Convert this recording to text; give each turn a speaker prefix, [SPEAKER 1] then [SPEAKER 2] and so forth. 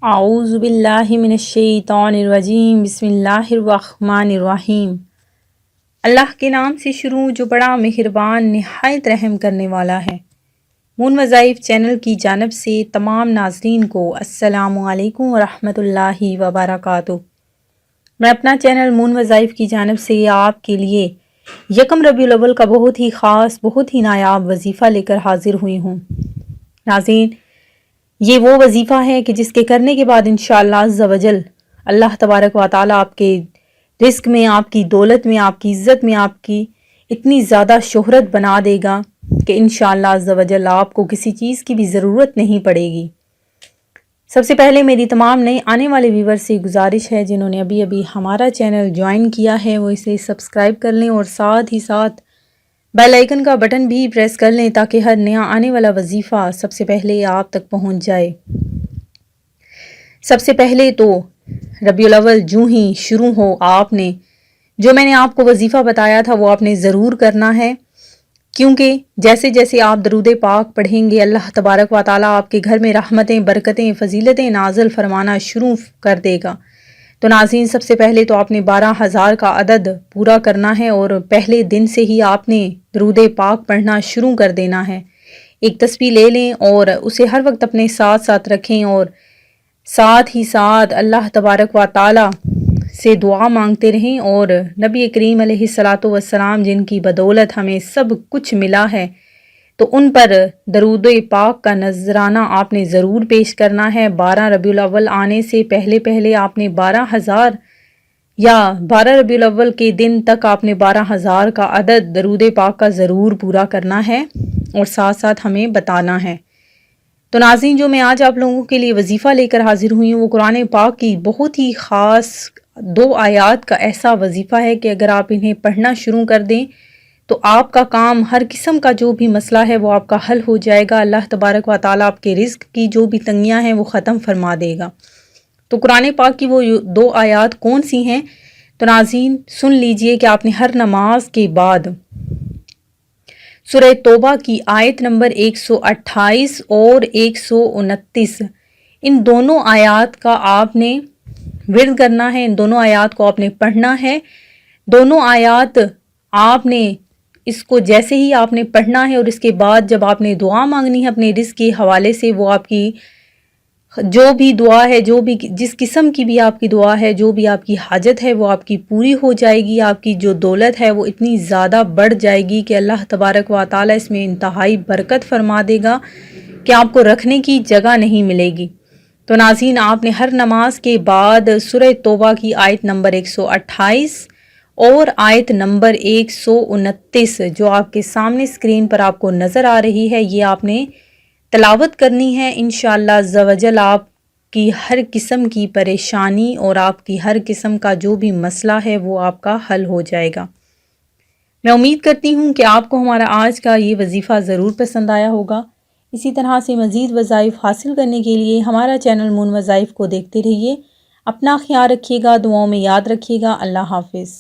[SPEAKER 1] اعوذ باللہ من الشیطان الرجیم، بسم اللہ الرحمن الرحیم۔ اللہ کے نام سے شروع جو بڑا مہربان نہایت رحم کرنے والا ہے۔ مون وظائف چینل کی جانب سے تمام ناظرین کو السلام علیکم ورحمۃ اللہ وبرکاتہ۔ میں اپنا چینل مون وظائف کی جانب سے آپ کے لیے یکم ربیع الاول کا بہت ہی خاص، بہت ہی نایاب وظیفہ لے کر حاضر ہوئی ہوں۔ ناظرین، یہ وہ وظیفہ ہے کہ جس کے کرنے کے بعد انشاءاللہ عز و جل اللہ تبارک و تعالیٰ آپ کے رزق میں، آپ کی دولت میں، آپ کی عزت میں، آپ کی اتنی زیادہ شہرت بنا دے گا کہ انشاءاللہ عز و جل آپ کو کسی چیز کی بھی ضرورت نہیں پڑے گی۔ سب سے پہلے میری تمام نئے آنے والے ویور سے گزارش ہے، جنہوں نے ابھی ہمارا چینل جوائن کیا ہے وہ اسے سبسکرائب کر لیں اور ساتھ ہی ساتھ بیل آئیکن کا بٹن بھی پریس کر لیں تاکہ ہر نیا آنے والا وظیفہ سب سے پہلے آپ تک پہنچ جائے۔ سب سے پہلے تو ربیع الاول جو ہی شروع ہو، آپ نے جو میں نے آپ کو وظیفہ بتایا تھا وہ آپ نے ضرور کرنا ہے، کیونکہ جیسے جیسے آپ درود پاک پڑھیں گے اللہ تبارک و تعالیٰ آپ کے گھر میں رحمتیں، برکتیں، فضیلتیں نازل فرمانا شروع کر دے گا۔ تو ناظرین، سب سے پہلے تو آپ نے 12,000 کا عدد پورا کرنا ہے اور پہلے دن سے ہی آپ نے درود پاک پڑھنا شروع کر دینا ہے۔ ایک تسبیح لے لیں اور اسے ہر وقت اپنے ساتھ ساتھ رکھیں اور ساتھ ہی ساتھ اللہ تبارک و تعالیٰ سے دعا مانگتے رہیں، اور نبی کریم علیہ السلام جن کی بدولت ہمیں سب کچھ ملا ہے، تو ان پر درود پاک کا نذرانہ آپ نے ضرور پیش کرنا ہے۔ 12 ربیع الاول آنے سے پہلے پہلے آپ نے 12,000 یا 12 ربیع الاول کے دن تک آپ نے 12,000 کا عدد درود پاک کا ضرور پورا کرنا ہے اور ساتھ ساتھ ہمیں بتانا ہے۔ تو ناظرین، جو میں آج آپ لوگوں کے لیے وظیفہ لے کر حاضر ہوئی ہوں وہ قرآن پاک کی بہت ہی خاص 2 آیات کا ایسا وظیفہ ہے کہ اگر آپ انہیں پڑھنا شروع کر دیں تو آپ کا کام، ہر قسم کا جو بھی مسئلہ ہے وہ آپ کا حل ہو جائے گا۔ اللہ تبارک و تعالیٰ آپ کے رزق کی جو بھی تنگیاں ہیں وہ ختم فرما دے گا۔ تو قرآن پاک کی وہ 2 آیات کون سی ہیں؟ تو ناظرین سن لیجئے کہ آپ نے ہر نماز کے بعد سورہ توبہ کی آیت نمبر 128 اور 129 ان دونوں آیات کا آپ نے ورد کرنا ہے، ان دونوں آیات کو آپ نے پڑھنا ہے۔ دونوں آیات آپ نے اس کو جیسے ہی آپ نے پڑھنا ہے اور اس کے بعد جب آپ نے دعا مانگنی ہے اپنے رزق کے حوالے سے، وہ آپ کی جو بھی دعا ہے، جو بھی جس قسم کی بھی آپ کی دعا ہے، جو بھی آپ کی حاجت ہے وہ آپ کی پوری ہو جائے گی۔ آپ کی جو دولت ہے وہ اتنی زیادہ بڑھ جائے گی کہ اللہ تبارک و تعالیٰ اس میں انتہائی برکت فرما دے گا کہ آپ کو رکھنے کی جگہ نہیں ملے گی۔ تو ناظرین، آپ نے ہر نماز کے بعد سورہ توبہ کی آیت نمبر 128 اور آیت نمبر 129 جو آپ کے سامنے اسکرین پر آپ کو نظر آ رہی ہے، یہ آپ نے تلاوت کرنی ہے۔ انشاءاللہ عز و جل آپ کی ہر قسم کی پریشانی اور آپ کی ہر قسم کا جو بھی مسئلہ ہے وہ آپ کا حل ہو جائے گا۔ میں امید کرتی ہوں کہ آپ کو ہمارا آج کا یہ وظیفہ ضرور پسند آیا ہوگا۔ اسی طرح سے مزید وظائف حاصل کرنے کے لیے ہمارا چینل مون وظائف کو دیکھتے رہیے۔ اپنا خیال رکھیے گا، دعاؤں میں یاد رکھیے گا۔ اللہ حافظ۔